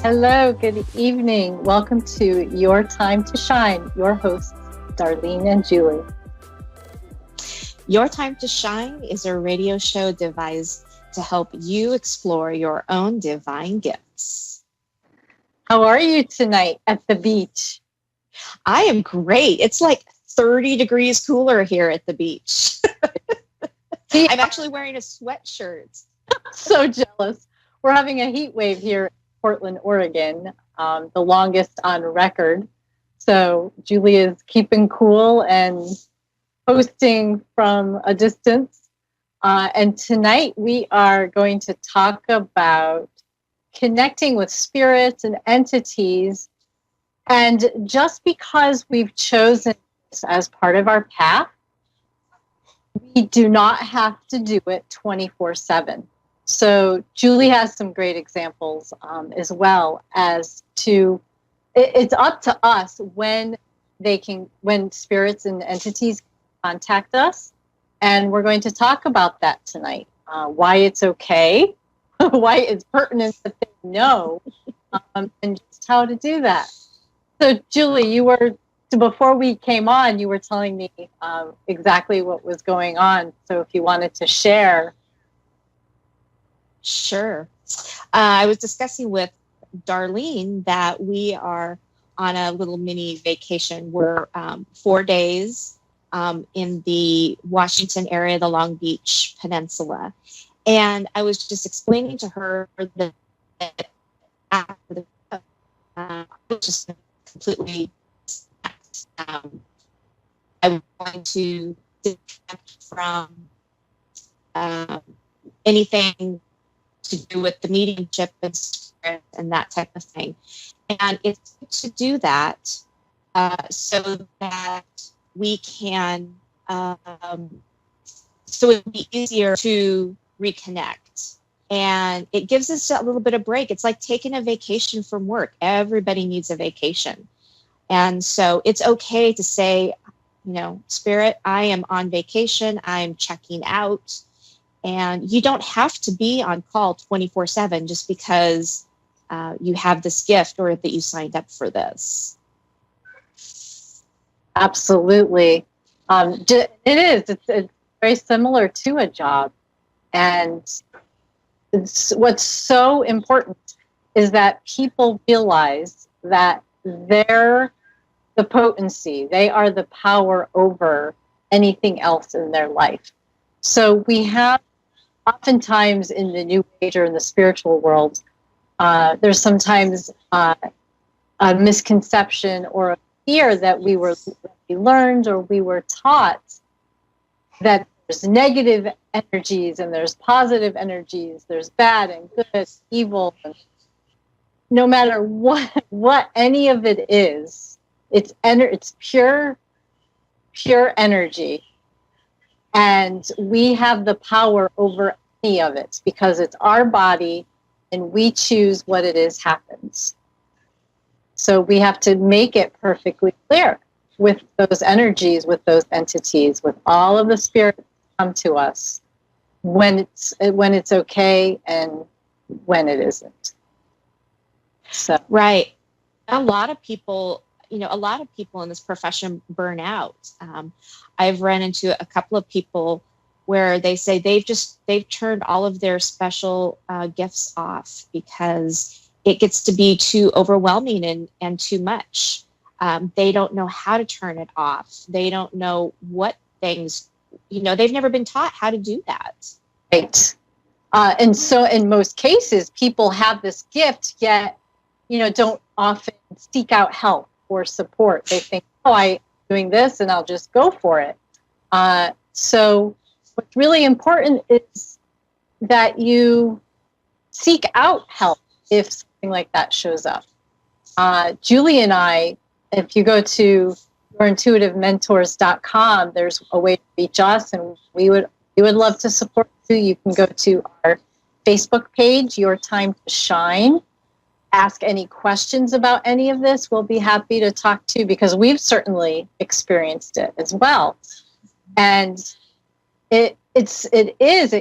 Hello, good evening. Welcome to Your Time to Shine. Your hosts, Darlene and Julie. Your Time to Shine is a radio show devised to help you explore your own divine gifts. How are you tonight at the beach? I am great. It's like 30 degrees cooler here at the beach. I'm actually wearing a sweatshirt. So jealous. We're having a heat wave here in Portland, Oregon, the longest on record. So Julie is keeping cool and hosting from a distance. And tonight we are going to talk about connecting with spirits and entities. And just because we've chosen this as part of our path, we do not have to do it 24/7. So Julie has some great examples as well as to, it's up to us when spirits and entities contact us. And we're going to talk about that tonight. Why it's okay, why it's pertinent that they know, and just how to do that. So Julie, before we came on, you were telling me exactly what was going on. So if you wanted to share. Sure. I was discussing with Darlene that we are on a little mini vacation. We're 4 days in the Washington area, the Long Beach Peninsula. And I was just explaining to her that after the I was just completely I'm going to disconnect from anything to do with the mediumship and spirit and that type of thing. And it's good to do that so that we can, so it'd be easier to reconnect. And it gives us a little bit of break. It's like taking a vacation from work. Everybody needs a vacation. And so it's okay to say, Spirit, I am on vacation. I'm checking out. And you don't have to be on call 24/7 just because you have this gift or that you signed up for this. Absolutely. It is. It's very similar to a job. And what's so important is that people realize that they're the potency. They are the power over anything else in their life. So we have oftentimes in the New Age or in the spiritual world, there's sometimes a misconception or a fear that we learned or we were taught that there's negative energies and there's positive energies, there's bad and good, evil. And no matter what any of it is, it's pure energy. And we have the power over any of it because it's our body and we choose what it is happens. So we have to make it perfectly clear with those energies, with those entities, with all of the spirits that come to us when it's okay and when it isn't. So right. A lot of people in this profession burn out. I've run into a couple of people where they say they've turned all of their special gifts off because it gets to be too overwhelming and too much. They don't know how to turn it off. They don't know what things, they've never been taught how to do that. Right. And so in most cases, people have this gift, yet, don't often seek out help or support. They think, I'm doing this and I'll just go for it. So what's really important is that you seek out help if something like that shows up. Julie and I, if you go to yourintuitivementors.com, there's a way to reach us, and we would love to support you. You can go to our Facebook page, Your Time to Shine. Ask any questions about any of this. We'll be happy to talk to you because we've certainly experienced it as well. And it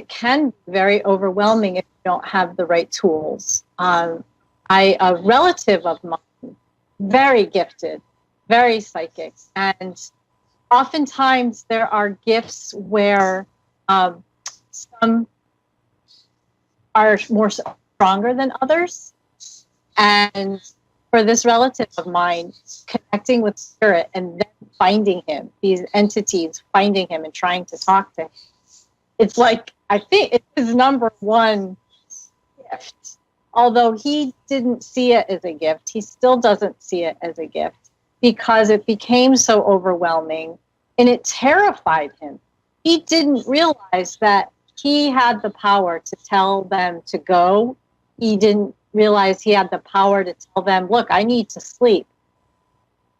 can be very overwhelming if you don't have the right tools. A relative of mine, very gifted, very psychic, and oftentimes there are gifts where some are more stronger than others. And for this relative of mine, connecting with spirit and then finding him, these entities finding him and trying to talk to him, it's like, I think it's his number one gift. Although he didn't see it as a gift, he still doesn't see it as a gift because it became so overwhelming and it terrified him. He didn't realize that he had the power to tell them to go. He didn't realize he had the power to tell them, look, I need to sleep.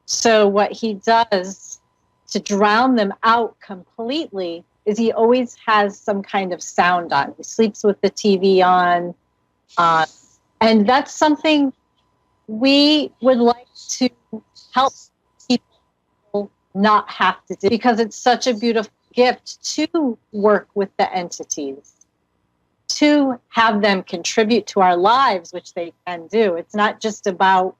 So what he does to drown them out completely is he always has some kind of sound on. He sleeps with the TV on. And that's something we would like to help people not have to do, because it's such a beautiful gift to work with the entities, to have them contribute to our lives, which they can do. It's not just about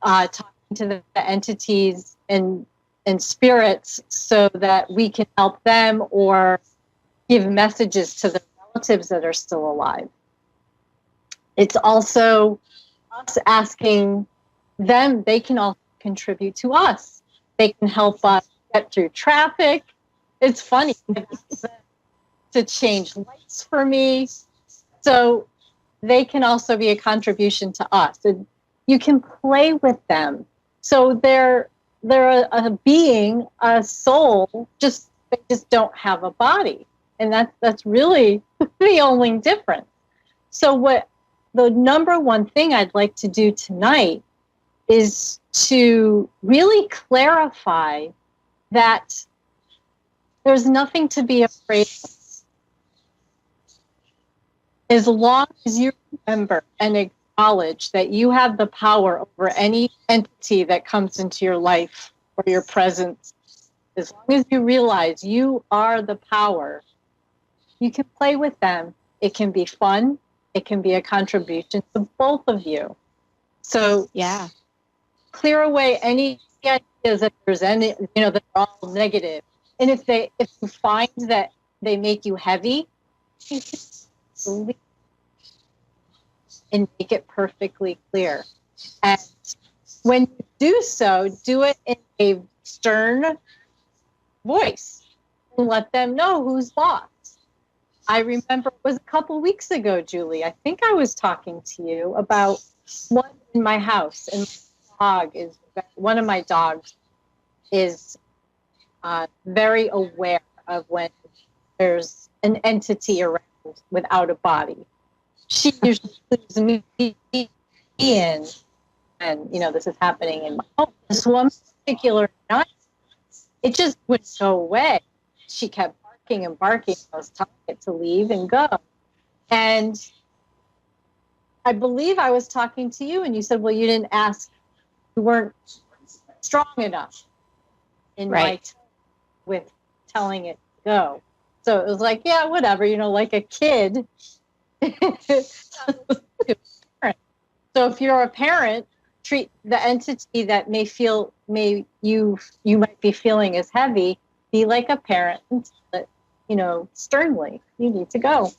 talking to the entities and spirits so that we can help them or give messages to the relatives that are still alive. It's also us asking them, they can also contribute to us. They can help us get through traffic. It's funny to change lights for me. So they can also be a contribution to us. And you can play with them. So they're a being, a soul, they just don't have a body. And that's really the only difference. So the number one thing I'd like to do tonight is to really clarify that there's nothing to be afraid of. As long as you remember and acknowledge that you have the power over any entity that comes into your life or your presence, as long as you realize you are the power, you can play with them. It can be fun. It can be a contribution to both of you. So yeah, clear away any ideas that there's any, that are all negative. And if you find that they make you heavy, you can leave and make it perfectly clear. And when you do so, do it in a stern voice and let them know who's boss. I remember it was a couple weeks ago, Julie. I think I was talking to you about one in my house, and one of my dogs is very aware of when there's an entity around without a body. She usually leaves me in, and this is happening in my home. This one particular night, it just wouldn't go away. She kept barking and barking. I was telling it to leave and go. And I believe I was talking to you, and you said, well, you didn't ask, you weren't strong enough in my tone with telling it to go. So it was like, yeah, whatever, like a kid. So if you're a parent, treat the entity that you might be feeling as heavy, be like a parent and tell it, sternly, you need to go.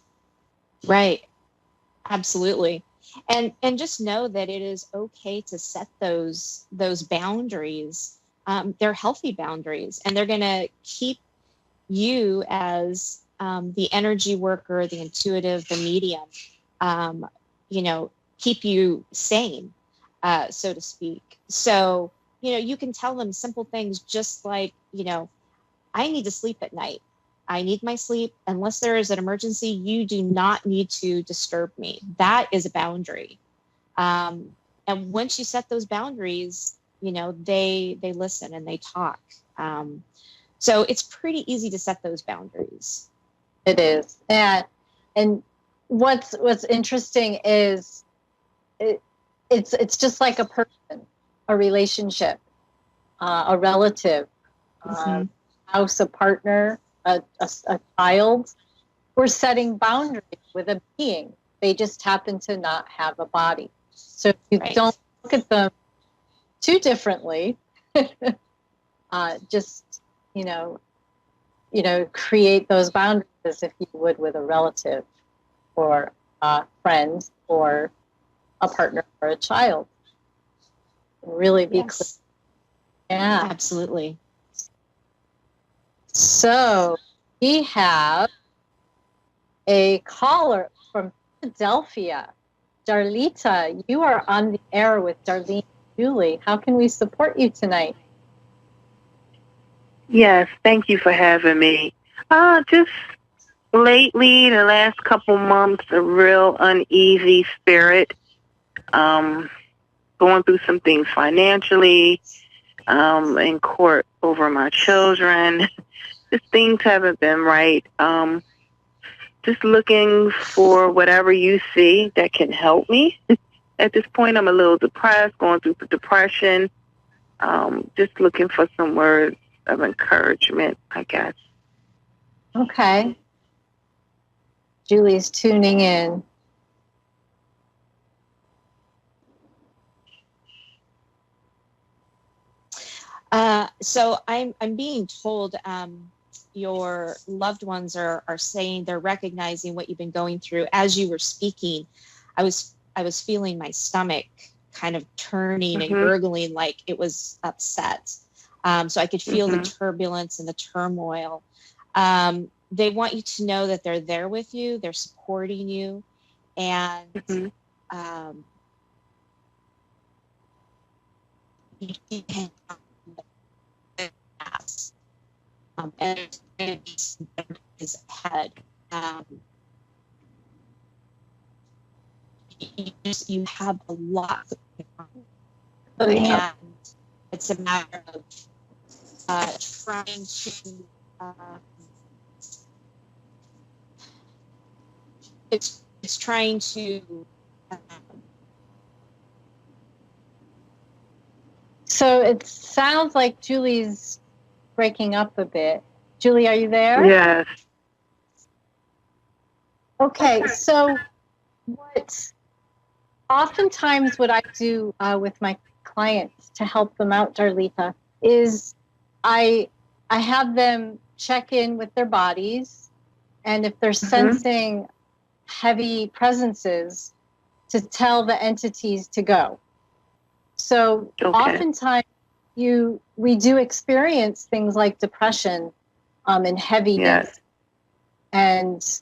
Right. Absolutely. And just know that it is okay to set those boundaries. They're healthy boundaries, and they're going to keep you as the energy worker, the intuitive, the medium, keep you sane, so to speak. So, you can tell them simple things just like, I need to sleep at night. I need my sleep. Unless there is an emergency, you do not need to disturb me. That is a boundary. And once you set those boundaries, they listen and they talk. So it's pretty easy to set those boundaries. It is. And what's interesting is it's just like a person, a relationship, a relative, spouse, a partner, a child. We're setting boundaries with a being. They just happen to not have a body. So if you Right. don't look at them too differently, just, create those boundaries as if you would with a relative or a friend or a partner or a child. Really be clear. Yeah. Absolutely. So we have a caller from Philadelphia. Darlita, you are on the air with Darlene and Julie. How can we support you tonight? Yes, thank you for having me. Just lately, the last couple months, a real uneasy spirit. Going through some things financially, in court over my children. Just things haven't been right. Just looking for whatever you see that can help me. At this point, I'm a little depressed, going through depression. Just looking for some words of encouragement, I guess. Okay. Julie's tuning in. So I'm being told your loved ones are saying they're recognizing what you've been going through. As you were speaking, I was feeling my stomach kind of turning and gurgling like it was upset. So I could feel the turbulence and the turmoil. They want you to know that they're there with you, they're supporting you, and you can and is ahead. You have a lot going on, and it's a matter of trying to. It's trying to. So it sounds like Julie's breaking up a bit. Julie, are you there? Yes. Okay, so oftentimes what I do with my clients to help them out, Darlita, is I have them check in with their bodies, and if they're sensing heavy presences, to tell the entities to go. So oftentimes we do experience things like depression and heaviness. Yes. And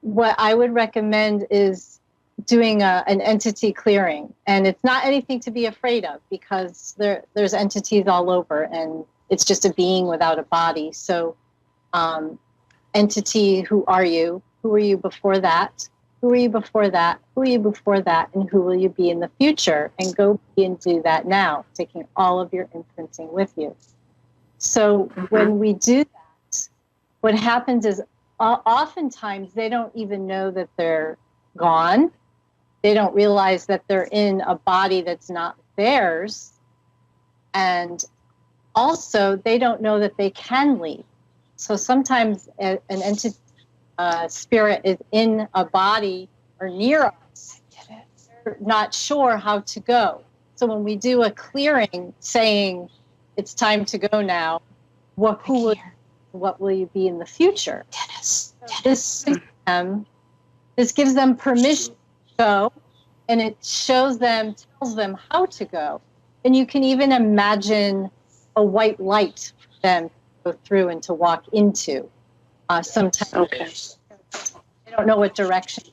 what I would recommend is doing an entity clearing. And it's not anything to be afraid of, because there's entities all over, and it's just a being without a body. So entity, who are you? Who were you before that? Who were you before that? Who are you before that? And who will you be in the future? And go be and do that now, taking all of your imprinting with you. So when we do that, what happens is oftentimes they don't even know that they're gone. They don't realize that they're in a body that's not theirs. And also, they don't know that they can leave. So sometimes an entity, spirit is in a body or near us. They're not sure how to go. So when we do a clearing saying it's time to go now, what will you be in the future? This gives them permission to go, and it tells them how to go. And you can even imagine a white light for them to go through and to walk into. Sometimes they don't know what direction.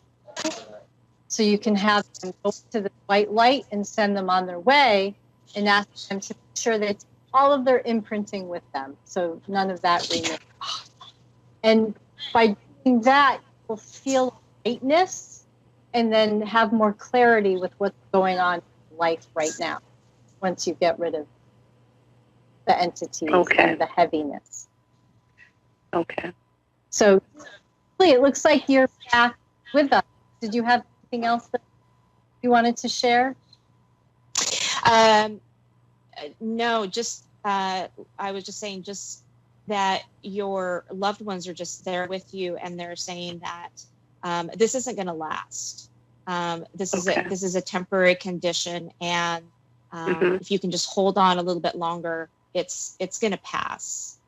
So you can have them go to the white light and send them on their way, and ask them to make sure they take all of their imprinting with them, so none of that remains. And by doing that, you'll feel lightness and then have more clarity with what's going on in life right now, once you get rid of the entities and the heaviness. Okay. So it looks like you're back with us. Did you have anything else that you wanted to share? No, just I was just saying just that your loved ones are just there with you, and they're saying that this isn't going to last. This Okay. is a temporary condition, and if you can just hold on a little bit longer, it's going to pass.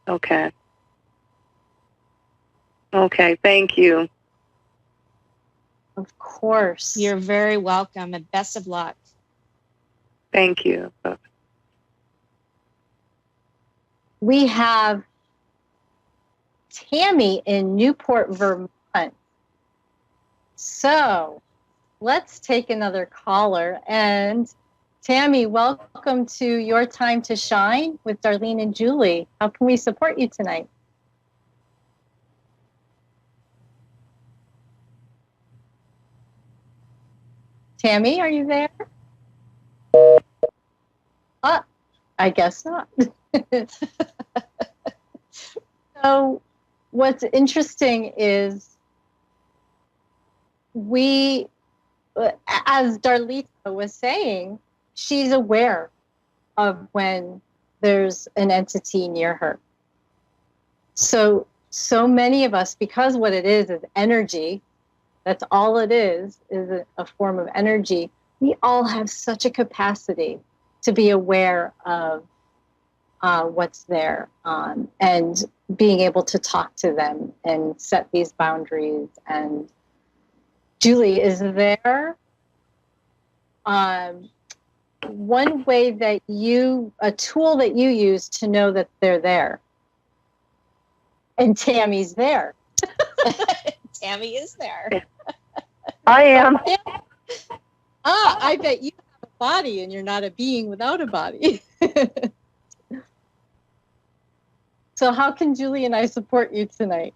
Okay. Okay. Thank you. Of course. You're very welcome, and best of luck. Thank you. We have Tammy in Newport, Vermont. So let's take another caller. And Tammy, welcome to Your Time to Shine with Darlene and Julie. How can we support you tonight? Tammy, are you there? I guess not. So what's interesting is as Darlene was saying, she's aware of when there's an entity near her. So many of us, because what it is energy, that's all it is a form of energy. We all have such a capacity to be aware of what's there and being able to talk to them and set these boundaries. And Julie, is there one way that a tool that you use to know that they're there? And Tammy's there. Tammy is there. I am. I bet you have a body and you're not a being without a body. So how can Julie and I support you tonight?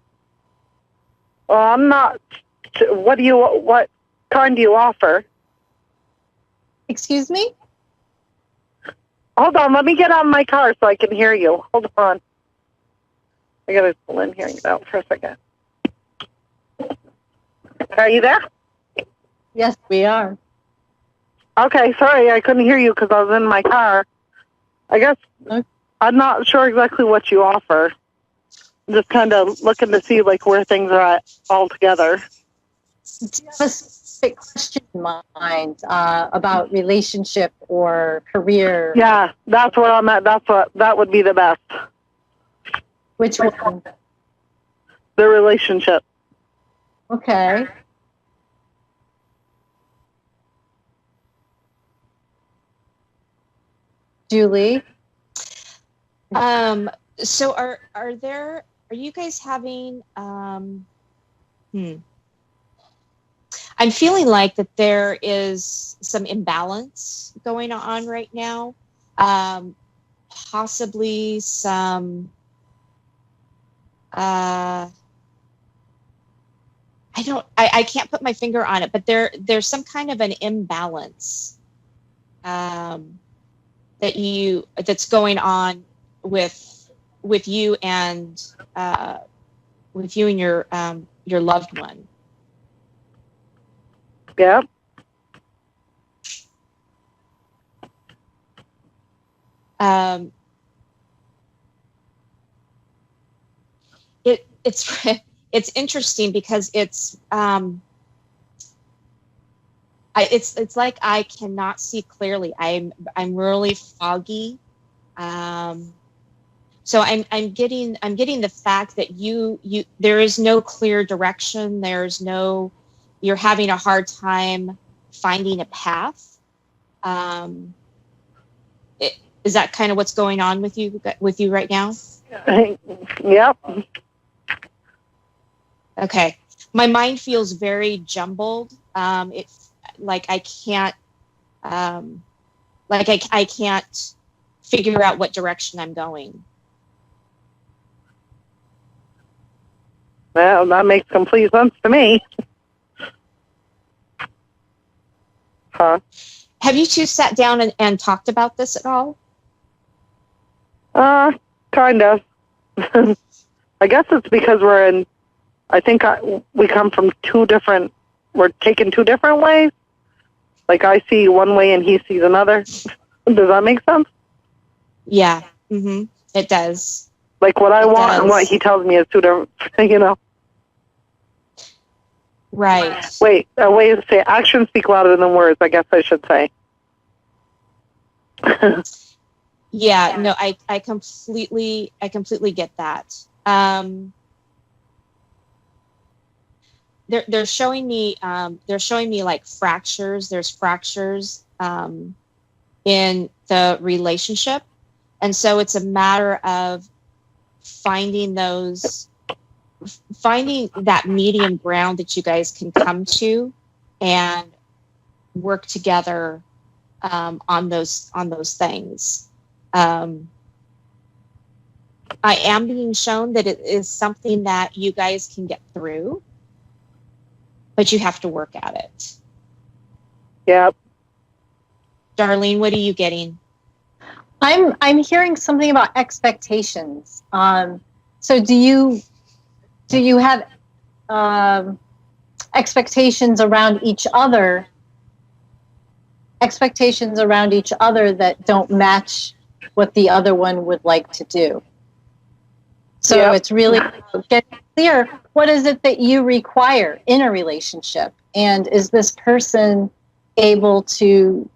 Well, I'm not. What kind do you offer? Excuse me? Hold on. Let me get out of my car so I can hear you. Hold on. I got to pull in here and get out for a second. Are you there? Yes, we are. Okay, sorry, I couldn't hear you because I was in my car. I guess I'm not sure exactly what you offer. I'm just kind of looking to see where things are at all together. Do you have a specific question in mind about relationship or career? Yeah, that's where I'm at. That would be the best. Which one? The relationship. Okay. Julie? So are you guys having I'm feeling like that there is some imbalance going on right now. Possibly some I can't put my finger on it, but there's some kind of an imbalance that's going on with you and your loved one. Yeah. It's interesting because it's like I cannot see clearly. I'm really foggy. So I'm getting the fact that you there is no clear direction. You're having a hard time finding a path. Is that kind of what's going on with you right now? Yep. Okay. My mind feels very jumbled. It's like I can't I can't figure out what direction I'm going. Well, that makes complete sense to me. Huh? Have you two sat down and talked about this at all? Kind of. I guess it's because we come from we're taken two different ways. Like I see one way and he sees another. Does that make sense? Yeah. Mm-hmm. It does. Like what I want and what he tells me is two different, Right. Wait to say actions speak louder than words, I guess I should say. Yeah, no, I completely get that. They're showing me like fractures. There's fractures in the relationship, and so it's a matter of finding that medium ground that you guys can come to and work together on those things. I am being shown that it is something that you guys can get through, but you have to work at it. Yep. Darlene, what are you getting? I'm hearing something about expectations. So do you have expectations around each other that don't match what the other one would like to do? So Yep. It's really getting clear, what is it that you require in a relationship? And is this person able to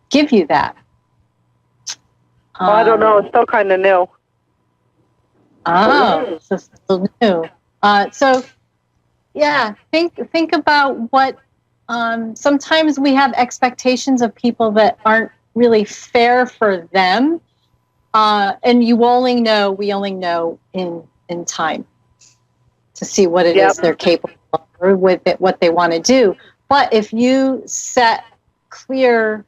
give you that? Well, I don't know. It's still kind of new. Oh, so still new. So, yeah, think about what. Sometimes we have expectations of people that aren't really fair for them, and we only know in time to see what it is they're capable of or with it, what they want to do. But if you set clear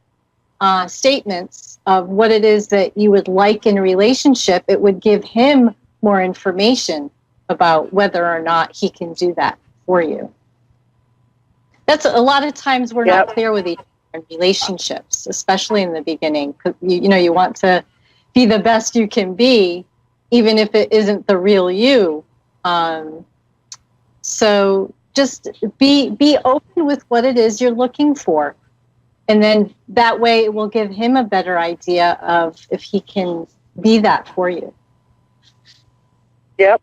statements of what it is that you would like in a relationship, it would give him more information about whether or not he can do that for you. That's a lot of times we're not clear with each other in relationships, especially in the beginning. Because you want to be the best you can be, even if it isn't the real you. So just be open with what it is you're looking for. And then that way it will give him a better idea of if he can be that for you. Yep.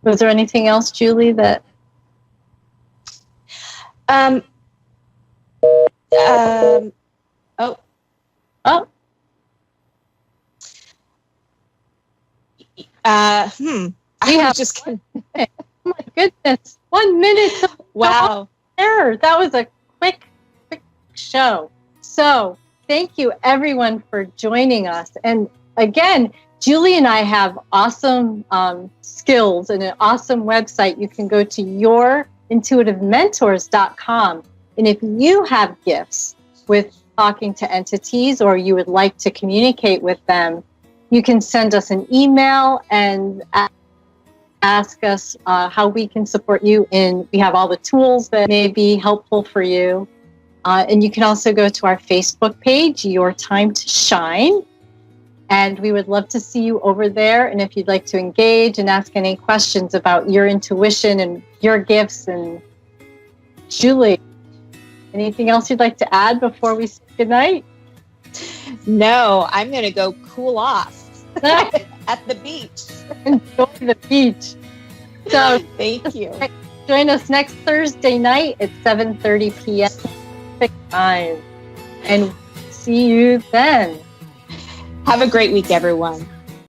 Was there anything else, Julie, that... Oh. We have just oh my goodness, 1 minute. Wow. Error. That was a quick show. So thank you everyone for joining us. And again, Julie and I have awesome skills and an awesome website. You can go to yourintuitivementors.com. And if you have gifts with talking to entities or you would like to communicate with them, you can send us an email and ask us how we can support you. We have all the tools that may be helpful for you. And you can also go to our Facebook page, Your Time to Shine. And we would love to see you over there. And if you'd like to engage and ask any questions about your intuition and your gifts. And Julie, anything else you'd like to add before we say goodnight? No, I'm going to go cool off at the beach. Enjoy the beach. So thank you. Join us next Thursday night at 7:30 p.m. Pacific time. And see you then. Have a great week, everyone.